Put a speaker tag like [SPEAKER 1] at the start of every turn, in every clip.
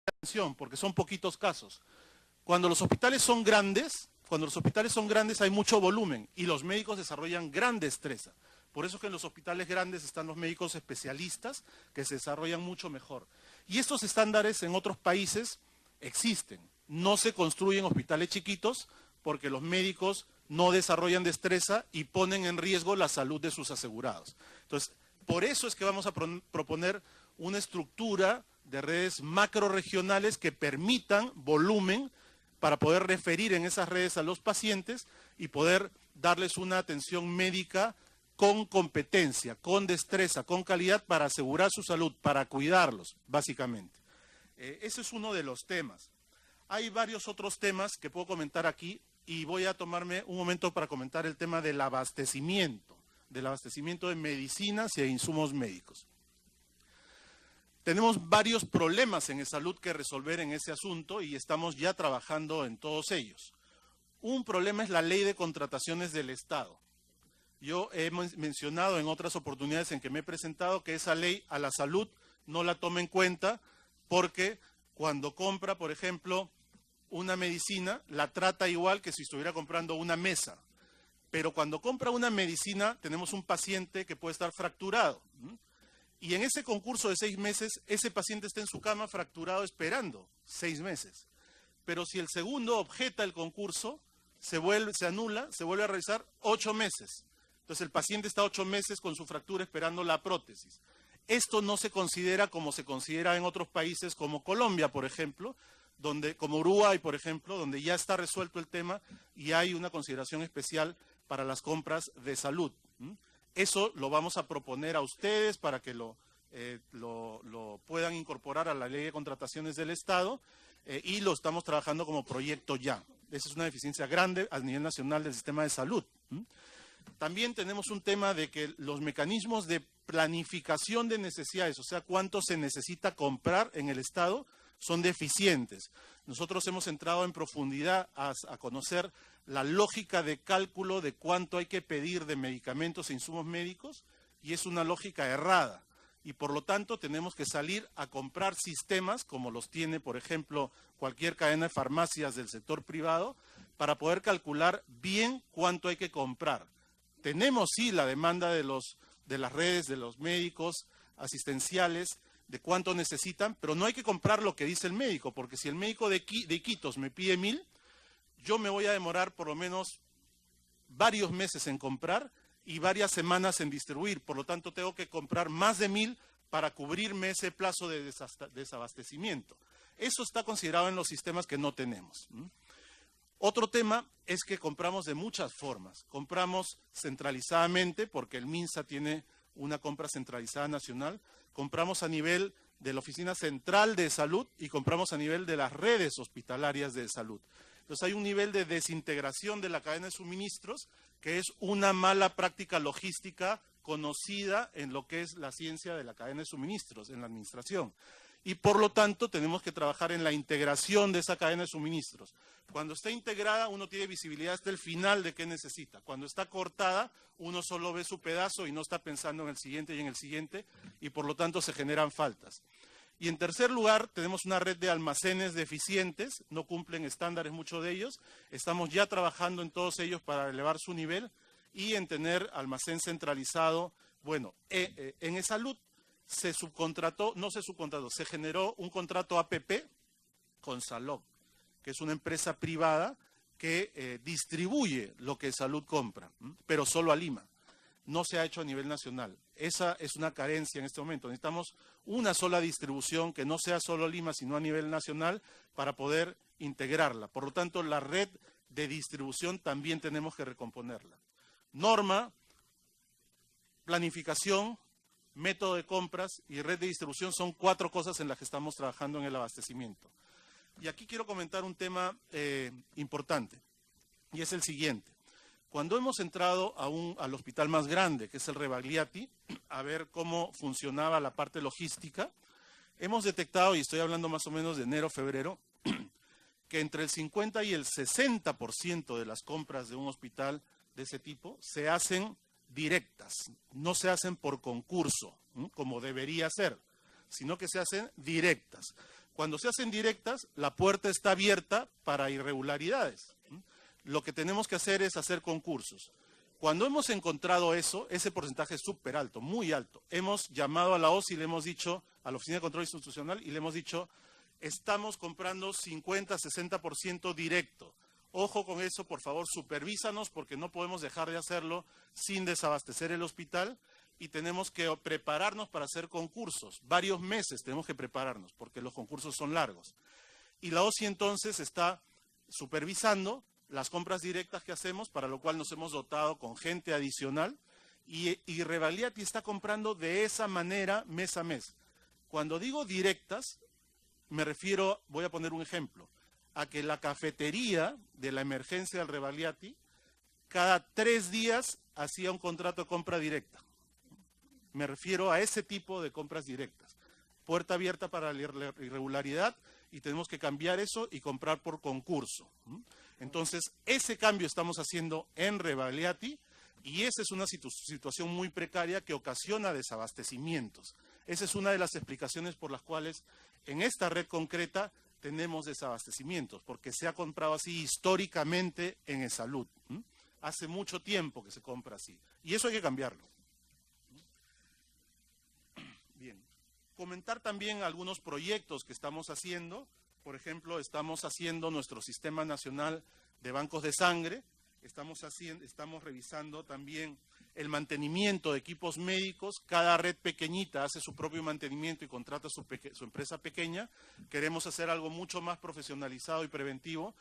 [SPEAKER 1] atención porque son poquitos casos. Cuando los hospitales son grandes, hay mucho volumen y los médicos desarrollan gran destreza. Por eso es que en los hospitales grandes están los médicos especialistas que se desarrollan mucho mejor. Y estos estándares en otros países existen. No se construyen hospitales chiquitos porque los médicos no desarrollan destreza y ponen en riesgo la salud de sus asegurados. Entonces, por eso es que vamos a proponer una estructura de redes macrorregionales que permitan volumen para poder referir en esas redes a los pacientes y poder darles una atención médica con competencia, con destreza, con calidad para asegurar su salud, para cuidarlos, básicamente. Ese es uno de los temas. Hay varios otros temas que puedo comentar aquí y voy a tomarme un momento para comentar el tema del abastecimiento de medicinas y de insumos médicos. Tenemos varios problemas en salud que resolver en ese asunto y estamos ya trabajando en todos ellos. Un problema es la ley de contrataciones del Estado. Yo he mencionado en otras oportunidades en que me he presentado que esa ley a la salud no la toma en cuenta porque cuando compra, por ejemplo, una medicina, la trata igual que si estuviera comprando una mesa. Pero cuando compra una medicina, tenemos un paciente que puede estar fracturado. Y en ese concurso de 6 meses, ese paciente está en su cama fracturado esperando 6 meses. Pero si el segundo objeta el concurso, se anula, se vuelve a realizar 8 meses. Entonces el paciente está 8 meses con su fractura esperando la prótesis. Esto no se considera como se considera en otros países como Colombia, por ejemplo, como Uruguay, por ejemplo, donde ya está resuelto el tema y hay una consideración especial para las compras de salud. Eso lo vamos a proponer a ustedes para que lo puedan incorporar a la ley de contrataciones del Estado y lo estamos trabajando como proyecto ya. Esa es una deficiencia grande a nivel nacional del sistema de salud. También tenemos un tema de que los mecanismos de planificación de necesidades, o sea, cuánto se necesita comprar en el Estado, son deficientes. Nosotros hemos entrado en profundidad a conocer la lógica de cálculo de cuánto hay que pedir de medicamentos e insumos médicos y es una lógica errada. Y por lo tanto tenemos que salir a comprar sistemas como los tiene, por ejemplo, cualquier cadena de farmacias del sector privado para poder calcular bien cuánto hay que comprar. Tenemos sí la demanda de las redes, de los médicos asistenciales, de cuánto necesitan, pero no hay que comprar lo que dice el médico, porque si el médico de Iquitos me pide 1000, yo me voy a demorar por lo menos varios meses en comprar y varias semanas en distribuir. Por lo tanto, tengo que comprar más de 1000 para cubrirme ese plazo de desabastecimiento. Eso está considerado en los sistemas que no tenemos. Otro tema es que compramos de muchas formas. Compramos centralizadamente, porque el MINSA tiene una compra centralizada nacional. Compramos a nivel de la Oficina Central de Salud y compramos a nivel de las redes hospitalarias de salud. Entonces hay un nivel de desintegración de la cadena de suministros que es una mala práctica logística conocida en lo que es la ciencia de la cadena de suministros, en la administración. Y por lo tanto tenemos que trabajar en la integración de esa cadena de suministros. Cuando está integrada uno tiene visibilidad hasta el final de qué necesita. Cuando está cortada uno solo ve su pedazo y no está pensando en el siguiente y en el siguiente y por lo tanto se generan faltas. Y en tercer lugar, tenemos una red de almacenes deficientes, no cumplen estándares muchos de ellos. Estamos ya trabajando en todos ellos para elevar su nivel y en tener almacén centralizado. Bueno, en salud se generó un contrato APP con Salog, que es una empresa privada que distribuye lo que salud compra, pero solo a Lima. No se ha hecho a nivel nacional. Esa es una carencia en este momento. Necesitamos una sola distribución que no sea solo Lima, sino a nivel nacional para poder integrarla. Por lo tanto, la red de distribución también tenemos que recomponerla. Norma, planificación, método de compras y red de distribución son 4 cosas en las que estamos trabajando en el abastecimiento. Y aquí quiero comentar un tema importante, y es el siguiente. Cuando hemos entrado al hospital más grande, que es el Rebagliati, a ver cómo funcionaba la parte logística, hemos detectado, y estoy hablando más o menos de enero, febrero, que entre el 50 y el 60% de las compras de un hospital de ese tipo se hacen directas, no se hacen por concurso, como debería ser, sino que se hacen directas. Cuando se hacen directas, la puerta está abierta para irregularidades. Lo que tenemos que hacer es hacer concursos. Cuando hemos encontrado eso, ese porcentaje es súper alto, muy alto. Hemos llamado a la OSI y le hemos dicho, a la Oficina de Control Institucional, y le hemos dicho, estamos comprando 50-60% directo. Ojo con eso, por favor, supervísanos, porque no podemos dejar de hacerlo sin desabastecer el hospital, y tenemos que prepararnos para hacer concursos. Varios meses tenemos que prepararnos, porque los concursos son largos. Y la OSI entonces está supervisando las compras directas que hacemos, para lo cual nos hemos dotado con gente adicional, y Revaliati está comprando de esa manera mes a mes. Cuando digo directas, me refiero, voy a poner un ejemplo, a que la cafetería de la emergencia del Revaliati, cada 3 días hacía un contrato de compra directa. Me refiero a ese tipo de compras directas. Puerta abierta para la irregularidad, y tenemos que cambiar eso y comprar por concurso. Entonces, ese cambio estamos haciendo en Revaliati, y esa es una situación muy precaria que ocasiona desabastecimientos. Esa es una de las explicaciones por las cuales en esta red concreta tenemos desabastecimientos, porque se ha comprado así históricamente en E-Salud. Hace mucho tiempo que se compra así, y eso hay que cambiarlo. Bien, comentar también algunos proyectos que estamos haciendo. Por ejemplo, estamos haciendo nuestro Sistema Nacional de Bancos de Sangre, estamos revisando también el mantenimiento de equipos médicos. Cada red pequeñita hace su propio mantenimiento y contrata su empresa pequeña. Queremos hacer algo mucho más profesionalizado y preventivo,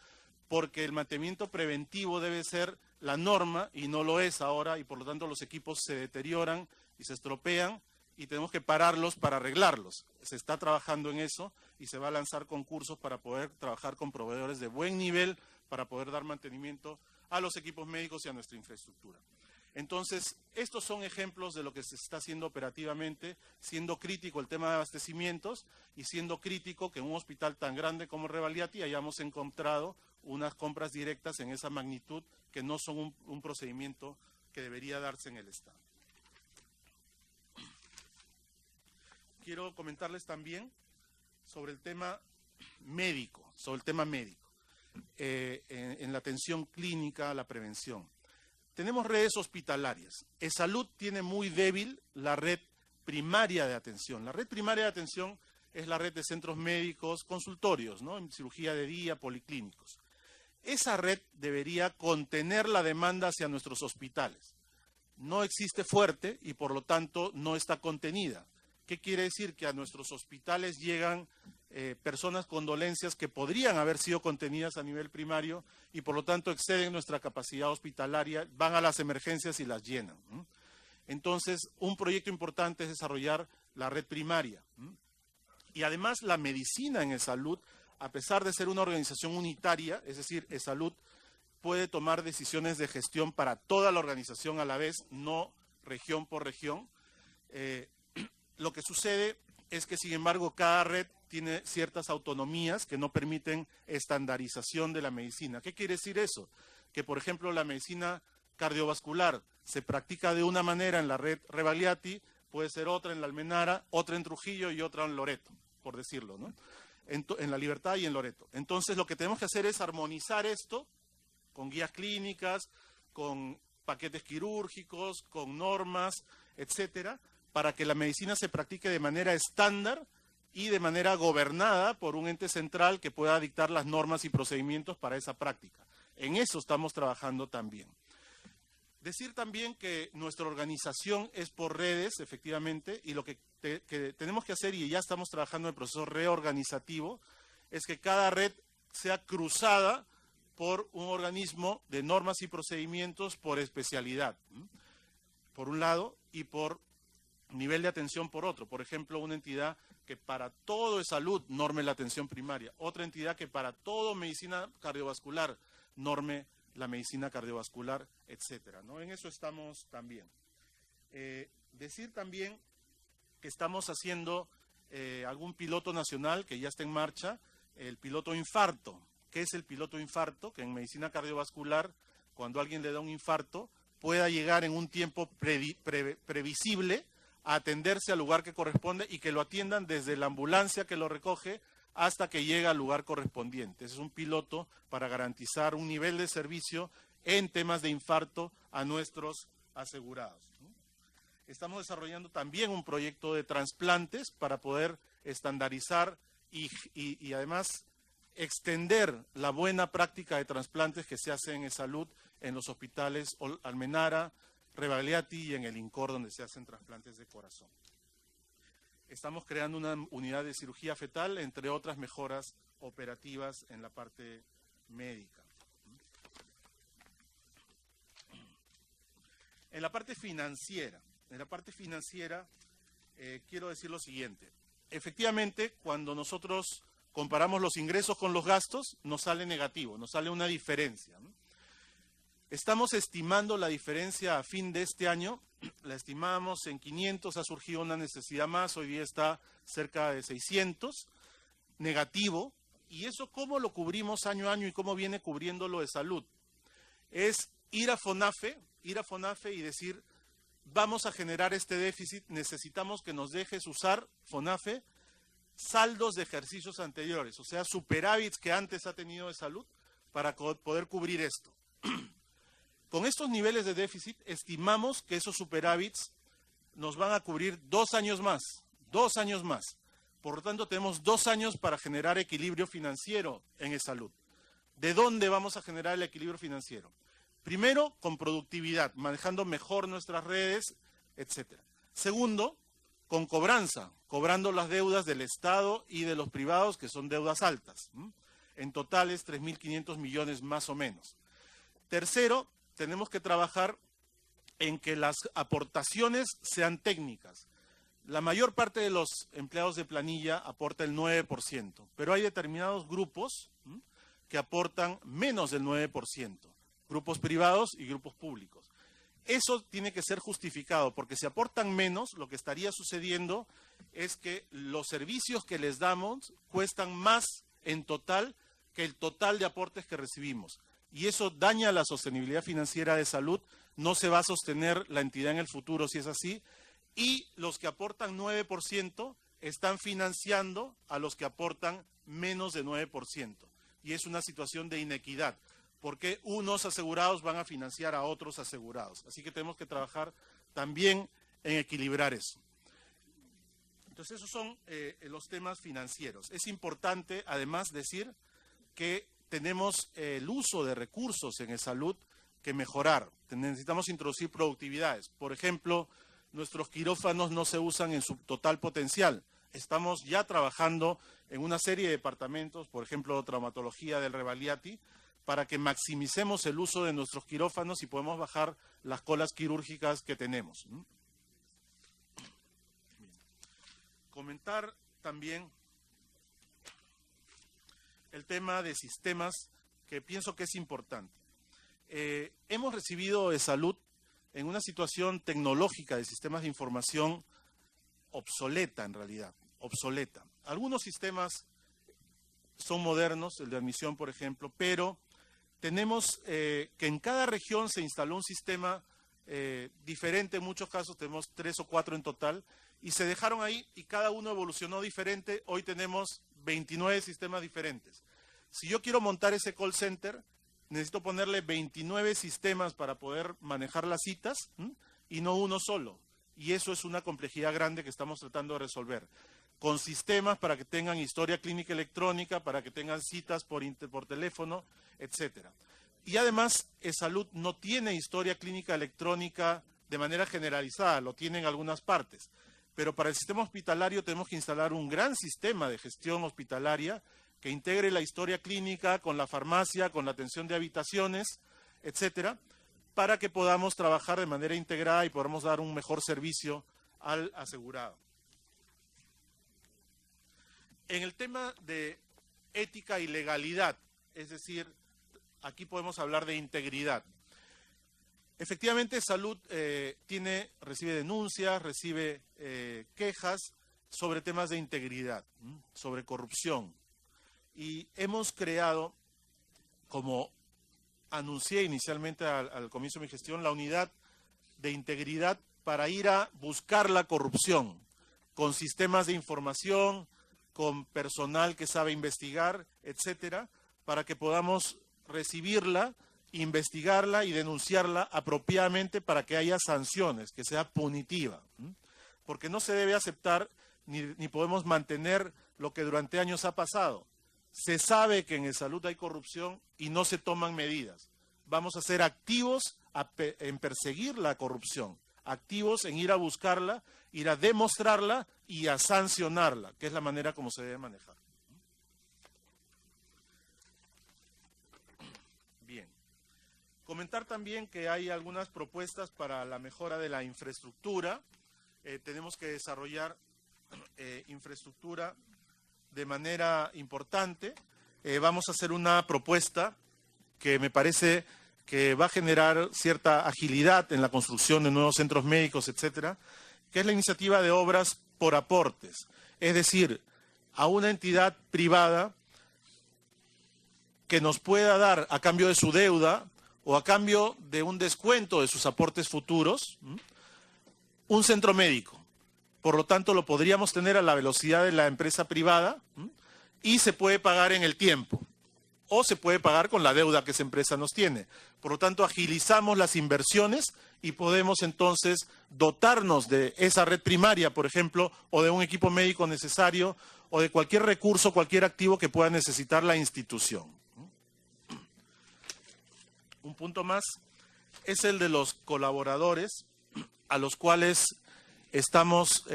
[SPEAKER 1] porque el mantenimiento preventivo debe ser la norma y no lo es ahora, y por lo tanto los equipos se deterioran y se estropean, y tenemos que pararlos para arreglarlos. Se está trabajando en eso y se va a lanzar concursos para poder trabajar con proveedores de buen nivel para poder dar mantenimiento a los equipos médicos y a nuestra infraestructura. Entonces, estos son ejemplos de lo que se está haciendo operativamente, siendo crítico el tema de abastecimientos y siendo crítico que en un hospital tan grande como Revaliati hayamos encontrado unas compras directas en esa magnitud que no son un procedimiento que debería darse en el Estado. Quiero comentarles también sobre el tema médico, en la atención clínica, la prevención. Tenemos redes hospitalarias. E-Salud tiene muy débil la red primaria de atención. La red primaria de atención es la red de centros médicos, consultorios, ¿no? En cirugía de día, policlínicos. Esa red debería contener la demanda hacia nuestros hospitales. No existe fuerte y por lo tanto no está contenida. ¿Qué quiere decir? Que a nuestros hospitales llegan personas con dolencias que podrían haber sido contenidas a nivel primario y por lo tanto exceden nuestra capacidad hospitalaria, van a las emergencias y las llenan. Entonces, un proyecto importante es desarrollar la red primaria. Y además la medicina en E-Salud, a pesar de ser una organización unitaria, es decir, E-Salud puede tomar decisiones de gestión para toda la organización a la vez, no región por región. Lo que sucede es que, sin embargo, cada red tiene ciertas autonomías que no permiten estandarización de la medicina. ¿Qué quiere decir eso? Que, por ejemplo, la medicina cardiovascular se practica de una manera en la red Revaliati, puede ser otra en La Almenara, otra en Trujillo y otra en Loreto, por decirlo, ¿no? En La Libertad y en Loreto. Entonces, lo que tenemos que hacer es armonizar esto con guías clínicas, con paquetes quirúrgicos, con normas, etcétera, para que la medicina se practique de manera estándar y de manera gobernada por un ente central que pueda dictar las normas y procedimientos para esa práctica. En eso estamos trabajando también. Decir también que nuestra organización es por redes, efectivamente, y lo que tenemos que hacer, y ya estamos trabajando en el proceso reorganizativo, es que cada red sea cruzada por un organismo de normas y procedimientos por especialidad, por un lado, y por nivel de atención por otro. Por ejemplo, una entidad que para todo es salud norme la atención primaria, otra entidad que para todo medicina cardiovascular norme la medicina cardiovascular, etcétera, ¿no? En eso estamos también. Decir también que estamos haciendo algún piloto nacional que ya está en marcha, el piloto infarto. ¿Qué es el piloto infarto? Que en medicina cardiovascular, cuando alguien le da un infarto, pueda llegar en un tiempo previsible a atenderse al lugar que corresponde y que lo atiendan desde la ambulancia que lo recoge hasta que llega al lugar correspondiente. Ese es un piloto para garantizar un nivel de servicio en temas de infarto a nuestros asegurados, ¿no? Estamos desarrollando también un proyecto de trasplantes para poder estandarizar y además extender la buena práctica de trasplantes que se hacen en salud en los hospitales Almenara, Rebagliati y en el INCOR, donde se hacen trasplantes de corazón. Estamos creando una unidad de cirugía fetal, entre otras mejoras operativas en la parte médica. En la parte financiera, quiero decir lo siguiente. Efectivamente, cuando nosotros comparamos los ingresos con los gastos, nos sale negativo, nos sale una diferencia, ¿no? Estamos estimando la diferencia a fin de este año, la estimamos en 500, ha surgido una necesidad más, hoy día está cerca de 600, negativo, y eso ¿cómo lo cubrimos año a año y cómo viene cubriendo lo de salud? Es ir a FONAFE y decir, vamos a generar este déficit, necesitamos que nos dejes usar, FONAFE, saldos de ejercicios anteriores, o sea, superávits que antes ha tenido de salud, para poder cubrir esto. Con estos niveles de déficit, estimamos que esos superávits nos van a cubrir 2 años más, 2 años más. Por lo tanto, tenemos 2 años para generar equilibrio financiero en e-salud. ¿De dónde vamos a generar el equilibrio financiero? Primero, con productividad, manejando mejor nuestras redes, etc. Segundo, con cobranza, cobrando las deudas del Estado y de los privados, que son deudas altas. En total es 3.500 millones más o menos. Tercero, tenemos que trabajar en que las aportaciones sean técnicas. La mayor parte de los empleados de planilla aporta el 9%, pero hay determinados grupos que aportan menos del 9%, grupos privados y grupos públicos. Eso tiene que ser justificado, porque si aportan menos, lo que estaría sucediendo es que los servicios que les damos cuestan más en total que el total de aportes que recibimos. Y eso daña la sostenibilidad financiera de salud, no se va a sostener la entidad en el futuro si es así, y los que aportan 9% están financiando a los que aportan menos de 9%. Y es una situación de inequidad, porque unos asegurados van a financiar a otros asegurados. Así que tenemos que trabajar también en equilibrar eso. Entonces, esos son los temas financieros. Es importante, además, decir que tenemos el uso de recursos en e-salud que mejorar. Necesitamos introducir productividades. Por ejemplo, nuestros quirófanos no se usan en su total potencial. Estamos ya trabajando en una serie de departamentos, por ejemplo, traumatología del Rebagliati, para que maximicemos el uso de nuestros quirófanos y podemos bajar las colas quirúrgicas que tenemos. Comentar también el tema de sistemas, que pienso que es importante. Hemos recibido e-salud en una situación tecnológica de sistemas de información obsoleta, en realidad, obsoleta. Algunos sistemas son modernos, el de admisión, por ejemplo, pero tenemos que en cada región se instaló un sistema diferente, en muchos casos tenemos 3 o 4 en total, y se dejaron ahí y cada uno evolucionó diferente. Hoy tenemos 29 sistemas diferentes. Si yo quiero montar ese call center, necesito ponerle 29 sistemas para poder manejar las citas y no uno solo. Y eso es una complejidad grande que estamos tratando de resolver. Con sistemas para que tengan historia clínica electrónica, para que tengan citas por teléfono, etcétera. Y además, e-salud no tiene historia clínica electrónica de manera generalizada, lo tiene en algunas partes. Pero para el sistema hospitalario tenemos que instalar un gran sistema de gestión hospitalaria que integre la historia clínica con la farmacia, con la atención de habitaciones, etcétera, para que podamos trabajar de manera integrada y podamos dar un mejor servicio al asegurado. En el tema de ética y legalidad, es decir, aquí podemos hablar de integridad. Efectivamente, salud recibe denuncias, recibe quejas sobre temas de integridad, sobre corrupción. Y hemos creado, como anuncié inicialmente al comienzo de mi gestión, la unidad de integridad para ir a buscar la corrupción, con sistemas de información, con personal que sabe investigar, etcétera, para que podamos recibirla, investigarla y denunciarla apropiadamente para que haya sanciones, que sea punitiva. Porque no se debe aceptar ni podemos mantener lo que durante años ha pasado. Se sabe que en salud hay corrupción y no se toman medidas. Vamos a ser activos en perseguir la corrupción, activos en ir a buscarla, ir a demostrarla y a sancionarla, que es la manera como se debe manejar. Bien. Comentar también que hay algunas propuestas para la mejora de la infraestructura. Tenemos que desarrollar infraestructura de manera importante. Vamos a hacer una propuesta que me parece que va a generar cierta agilidad en la construcción de nuevos centros médicos, etcétera, que es la iniciativa de obras por aportes. Es decir, a una entidad privada que nos pueda dar a cambio de su deuda o a cambio de un descuento de sus aportes futuros, un centro médico. Por lo tanto, lo podríamos tener a la velocidad de la empresa privada y se puede pagar en el tiempo o se puede pagar con la deuda que esa empresa nos tiene. Por lo tanto, agilizamos las inversiones y podemos entonces dotarnos de esa red primaria, por ejemplo, o de un equipo médico necesario o de cualquier recurso, cualquier activo que pueda necesitar la institución. Un punto más es el de los colaboradores a los cuales estamos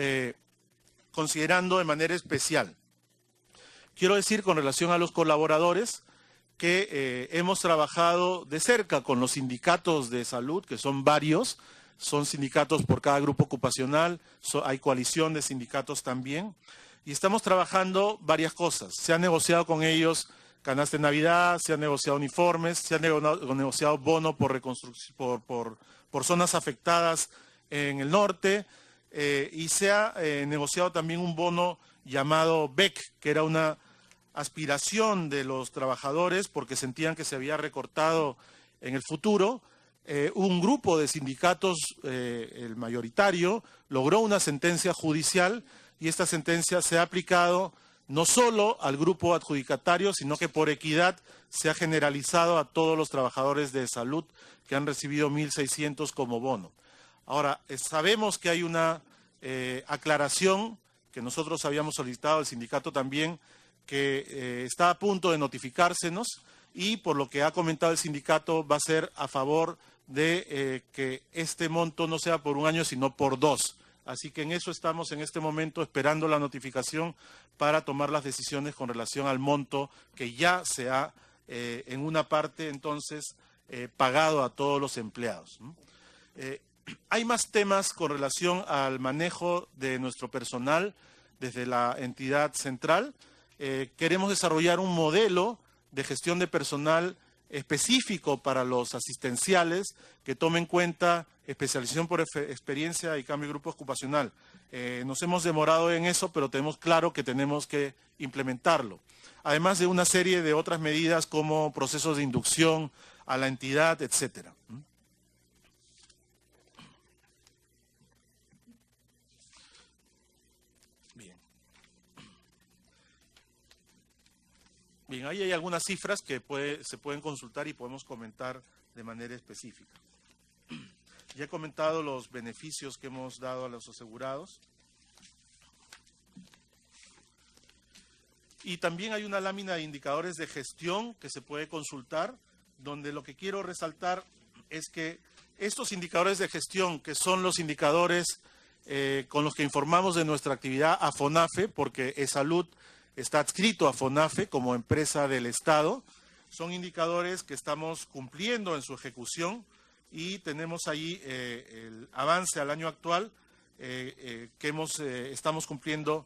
[SPEAKER 1] considerando de manera especial. Quiero decir con relación a los colaboradores que hemos trabajado de cerca con los sindicatos de salud, que son varios, son sindicatos por cada grupo ocupacional, hay coalición de sindicatos también, y estamos trabajando varias cosas. Se ha negociado con ellos canasta de Navidad, se han negociado uniformes, se ha negociado bono por zonas afectadas en el norte, y se ha negociado también un bono llamado BEC, que era una aspiración de los trabajadores porque sentían que se había recortado en el futuro. Un grupo de sindicatos, el mayoritario, logró una sentencia judicial y esta sentencia se ha aplicado no solo al grupo adjudicatario, sino que por equidad se ha generalizado a todos los trabajadores de salud que han recibido 1.600 como bono. Ahora, sabemos que hay una aclaración que nosotros habíamos solicitado al sindicato también, que está a punto de notificársenos y por lo que ha comentado el sindicato va a ser a favor de que este monto no sea por un año sino por 2. Así que en eso estamos en este momento esperando la notificación para tomar las decisiones con relación al monto que ya se ha en una parte entonces pagado a todos los empleados. Hay más temas con relación al manejo de nuestro personal desde la entidad central. Queremos desarrollar un modelo de gestión de personal específico para los asistenciales que tome en cuenta especialización por experiencia y cambio de grupo ocupacional. Nos hemos demorado en eso, pero tenemos claro que tenemos que implementarlo. Además de una serie de otras medidas como procesos de inducción a la entidad, etcétera. Bien, ahí hay algunas cifras que se pueden consultar y podemos comentar de manera específica. Ya he comentado los beneficios que hemos dado a los asegurados. Y también hay una lámina de indicadores de gestión que se puede consultar, donde lo que quiero resaltar es que estos indicadores de gestión, que son los indicadores con los que informamos de nuestra actividad a FONAFE, porque eSalud está adscrito a FONAFE como empresa del Estado, son indicadores que estamos cumpliendo en su ejecución y tenemos ahí el avance al año actual que estamos cumpliendo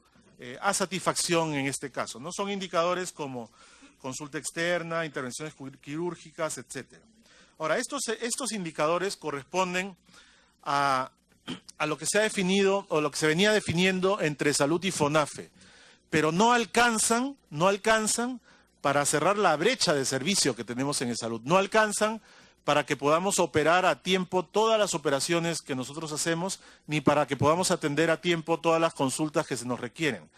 [SPEAKER 1] a satisfacción en este caso, ¿no? Son indicadores como consulta externa, intervenciones quirúrgicas, etcétera. Ahora, estos indicadores corresponden a lo que se ha definido o lo que se venía definiendo entre Salud y FONAFE, pero no alcanzan para cerrar la brecha de servicio que tenemos en salud, no alcanzan para que podamos operar a tiempo todas las operaciones que nosotros hacemos, ni para que podamos atender a tiempo todas las consultas que se nos requieren.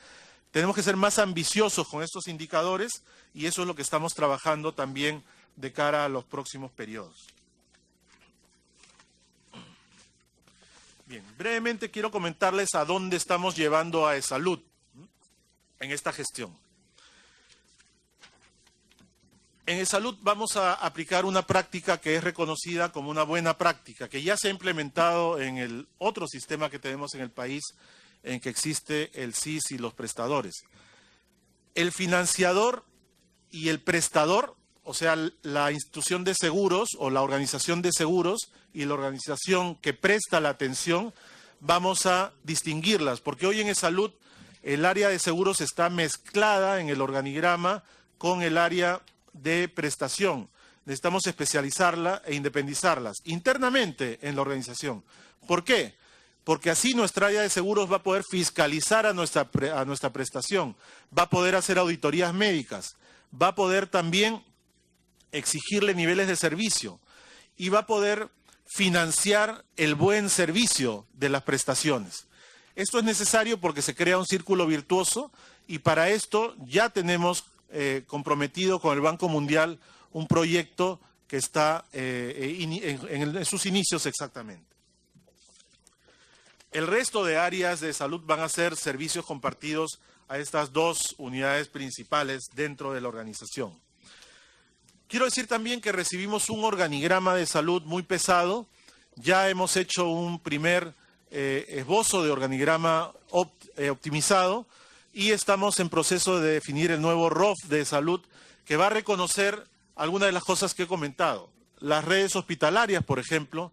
[SPEAKER 1] tenemos que ser más ambiciosos con estos indicadores y eso es lo que estamos trabajando también de cara a los próximos periodos. Bien, brevemente quiero comentarles a dónde estamos llevando a eSalud en esta gestión. En eSalud vamos a aplicar una práctica que es reconocida como una buena práctica, que ya se ha implementado en el otro sistema que tenemos en el país, en que existe el SIS y los prestadores. El financiador y el prestador, o sea, la institución de seguros o la organización de seguros y la organización que presta la atención, vamos a distinguirlas, porque hoy en eSalud el área de seguros está mezclada en el organigrama con el área de prestación. Necesitamos especializarla e independizarlas internamente en la organización. ¿Por qué? Porque así nuestra área de seguros va a poder fiscalizar a nuestra prestación, va a poder hacer auditorías médicas, va a poder también exigirle niveles de servicio y va a poder financiar el buen servicio de las prestaciones. Esto es necesario porque se crea un círculo virtuoso y para esto ya tenemos comprometido con el Banco Mundial un proyecto que está en sus inicios exactamente. El resto de áreas de salud van a ser servicios compartidos a estas dos unidades principales dentro de la organización. Quiero decir también que recibimos un organigrama de salud muy pesado. Ya hemos hecho un primer esbozo de organigrama optimizado y estamos en proceso de definir el nuevo ROF de salud que va a reconocer algunas de las cosas que he comentado. Las redes hospitalarias, por ejemplo.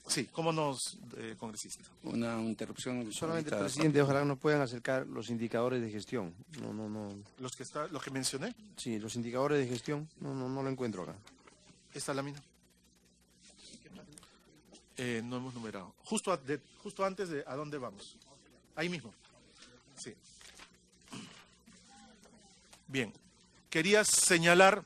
[SPEAKER 1] Sí, ¿cómo nos, congresista?
[SPEAKER 2] Una interrupción.
[SPEAKER 3] Solamente, presidente, ojalá nos puedan acercar los indicadores de gestión. No.
[SPEAKER 1] ¿Los que mencioné?
[SPEAKER 3] Sí, los indicadores de gestión, no lo encuentro acá.
[SPEAKER 1] ¿Esta lámina? No hemos numerado. Justo antes de ¿a dónde vamos? Ahí mismo. Sí. Bien. Quería señalar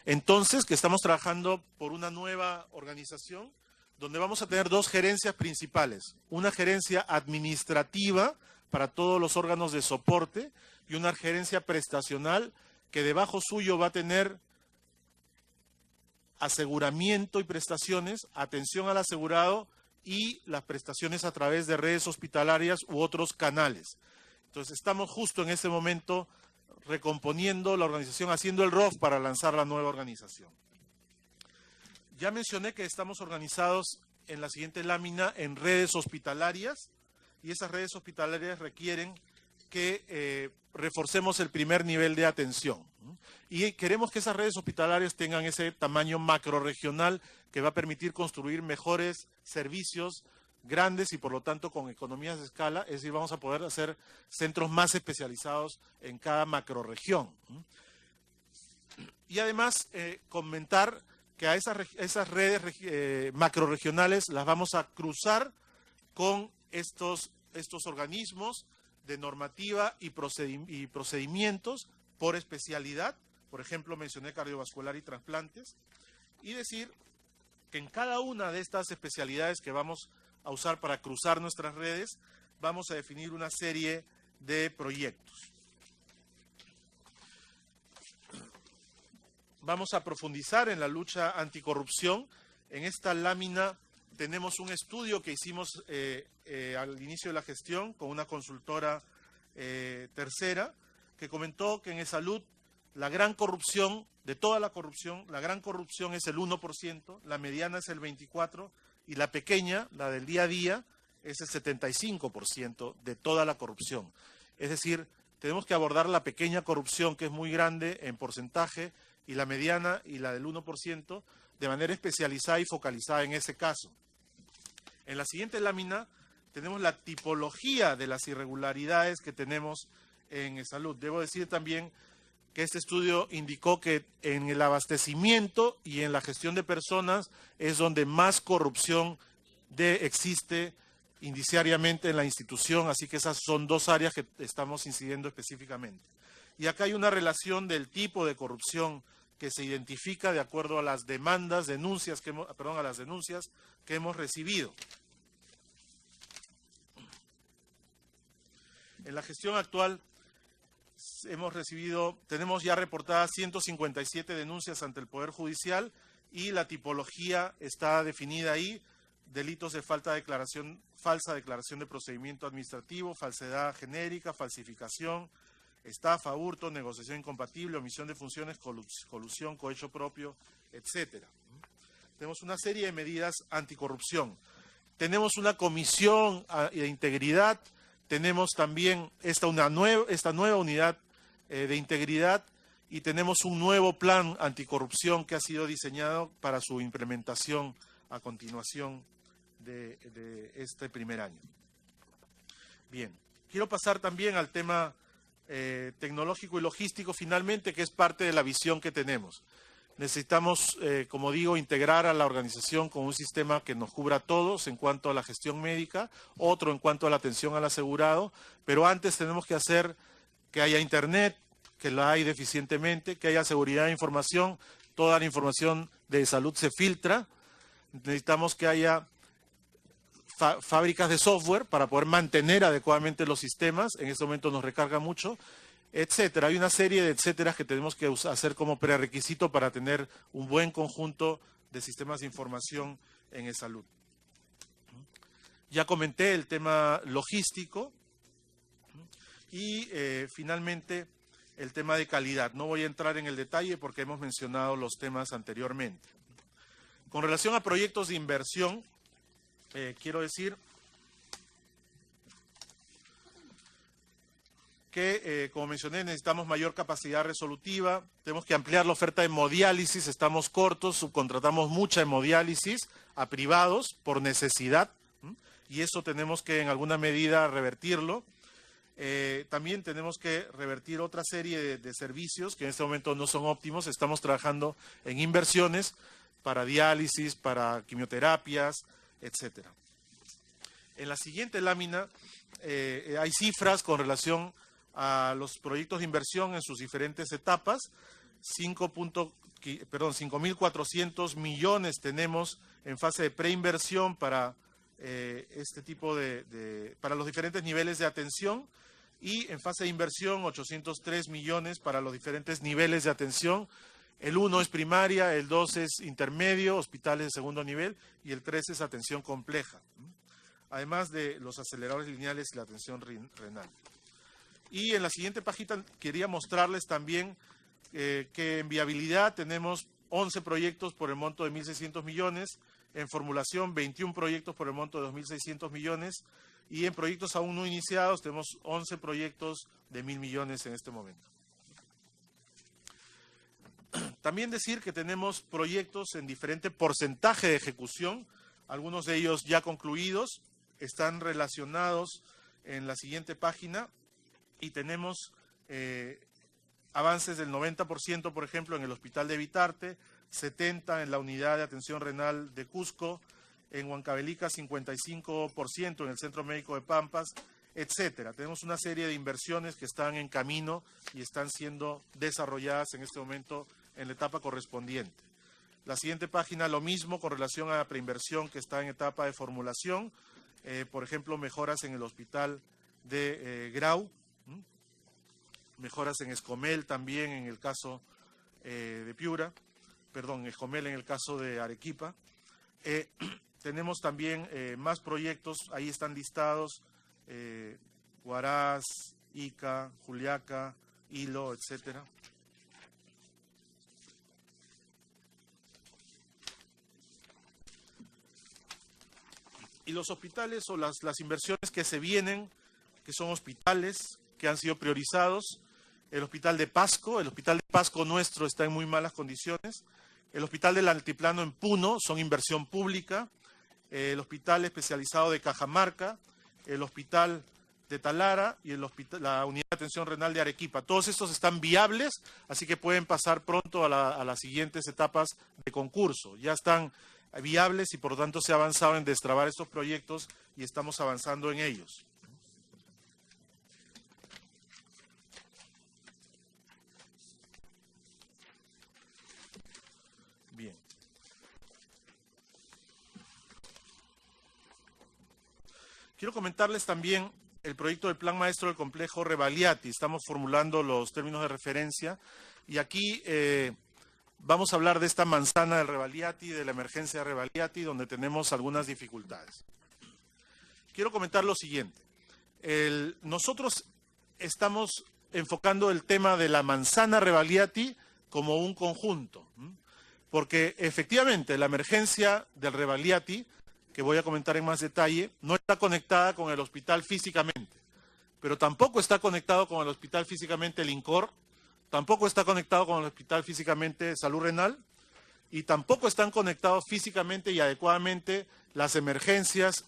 [SPEAKER 1] entonces que estamos trabajando por una nueva organización donde vamos a tener dos gerencias principales. Una gerencia administrativa para todos los órganos de soporte y una gerencia prestacional que debajo suyo va a tener aseguramiento y prestaciones, atención al asegurado y las prestaciones a través de redes hospitalarias u otros canales. Entonces estamos justo en este momento recomponiendo la organización, haciendo el ROF para lanzar la nueva organización. Ya mencioné que estamos organizados en la siguiente lámina en redes hospitalarias y esas redes hospitalarias requieren que reforcemos el primer nivel de atención. Y queremos que esas redes hospitalarias tengan ese tamaño macrorregional que va a permitir construir mejores servicios grandes y por lo tanto con economías de escala, es decir, vamos a poder hacer centros más especializados en cada macrorregión. Y además comentar que a esas redes macrorregionales las vamos a cruzar con estos organismos de normativa y procedimientos por especialidad. Por ejemplo, mencioné cardiovascular y trasplantes. Y decir que en cada una de estas especialidades que vamos a usar para cruzar nuestras redes, vamos a definir una serie de proyectos. Vamos a profundizar en la lucha anticorrupción. En esta lámina tenemos un estudio que hicimos al inicio de la gestión con una consultora tercera que comentó que en eSalud la gran corrupción, de toda la corrupción, la gran corrupción es el 1%, la mediana es el 24% y la pequeña, la del día a día, es el 75% de toda la corrupción. Es decir, tenemos que abordar la pequeña corrupción que es muy grande en porcentaje y la mediana y la del 1% de manera especializada y focalizada en ese caso. En la siguiente lámina tenemos la tipología de las irregularidades que tenemos en eSalud. Debo decir también que este estudio indicó que en el abastecimiento y en la gestión de personas es donde más corrupción existe indiciariamente en la institución, así que esas son dos áreas que estamos incidiendo específicamente. Y acá hay una relación del tipo de corrupción que se identifica de acuerdo a las denuncias que hemos recibido. En la gestión actual tenemos ya reportadas 157 denuncias ante el Poder Judicial y la tipología está definida ahí: delitos de falsa declaración de procedimiento administrativo, falsedad genérica, falsificación, estafa, hurto, negociación incompatible, omisión de funciones, colusión, cohecho propio, etcétera. Tenemos una serie de medidas anticorrupción. Tenemos una comisión de integridad, tenemos también esta nueva unidad de integridad y tenemos un nuevo plan anticorrupción que ha sido diseñado para su implementación a continuación de este primer año. Bien, quiero pasar también al tema tecnológico y logístico finalmente, que es parte de la visión que tenemos. Necesitamos, como digo, integrar a la organización con un sistema que nos cubra a todos en cuanto a la gestión médica, otro en cuanto a la atención al asegurado, pero antes tenemos que hacer que haya internet, que la hay deficientemente, que haya seguridad de información, toda la información de salud se filtra. Necesitamos que haya fábricas de software para poder mantener adecuadamente los sistemas, en este momento nos recarga mucho, etcétera. Hay una serie de etcéteras que tenemos que hacer como prerequisito para tener un buen conjunto de sistemas de información en salud. Ya comenté el tema logístico y finalmente el tema de calidad. No voy a entrar en el detalle porque hemos mencionado los temas anteriormente. Con relación a proyectos de inversión, quiero decir que, como mencioné, necesitamos mayor capacidad resolutiva, tenemos que ampliar la oferta de hemodiálisis, estamos cortos, subcontratamos mucha hemodiálisis a privados por necesidad, y eso tenemos que en alguna medida revertirlo. También tenemos que revertir otra serie de servicios que en este momento no son óptimos. Estamos trabajando en inversiones para diálisis, para quimioterapias, etcétera. En la siguiente lámina hay cifras con relación a los proyectos de inversión en sus diferentes etapas. 5.400 millones tenemos en fase de preinversión para este tipo para los diferentes niveles de atención, y en fase de inversión 803 millones para los diferentes niveles de atención. El 1 es primaria, el 2 es intermedio, hospitales de segundo nivel, y el 3 es atención compleja, además de los aceleradores lineales y la atención renal. Y en la siguiente página quería mostrarles también que en viabilidad tenemos 11 proyectos por el monto de 1.600 millones, en formulación 21 proyectos por el monto de 2.600 millones, y en proyectos aún no iniciados tenemos 11 proyectos de 1.000 millones en este momento. También decir que tenemos proyectos en diferente porcentaje de ejecución, algunos de ellos ya concluidos, están relacionados en la siguiente página, y tenemos avances del 90%, por ejemplo, en el Hospital de Vitarte, 70% en la Unidad de Atención Renal de Cusco, en Huancavelica 55% en el Centro Médico de Pampas, etcétera. Tenemos una serie de inversiones que están en camino y están siendo desarrolladas en este momento en la etapa correspondiente. La siguiente página, lo mismo con relación a la preinversión que está en etapa de formulación. Por ejemplo, mejoras en el Hospital de Grau, mejoras en Escomel también en el caso de Piura, perdón, Escomel en el caso de Arequipa. Tenemos también más proyectos, ahí están listados, Huaraz, Ica, Juliaca, Hilo, etcétera. Y los hospitales o las inversiones que se vienen, que son hospitales que han sido priorizados: el Hospital de Pasco nuestro está en muy malas condiciones, el Hospital del Altiplano en Puno son inversión pública, el Hospital Especializado de Cajamarca, el Hospital de Talara y la Unidad de Atención Renal de Arequipa. Todos estos están viables, así que pueden pasar pronto a las siguientes etapas de concurso. Ya están viables y por lo tanto se ha avanzado en destrabar estos proyectos y estamos avanzando en ellos. Bien. Quiero comentarles también el proyecto del Plan Maestro del Complejo Rebagliati. Estamos formulando los términos de referencia y aquí vamos a hablar de esta manzana del Rebagliati, de la emergencia de Rebagliati, donde tenemos algunas dificultades. Quiero comentar lo siguiente. Nosotros estamos enfocando el tema de la manzana Rebagliati como un conjunto, porque efectivamente la emergencia del Rebagliati, que voy a comentar en más detalle, no está conectada con el hospital físicamente, pero tampoco está conectado con el hospital físicamente el INCOR, tampoco está conectado con el hospital físicamente Salud Renal y tampoco están conectados físicamente y adecuadamente las emergencias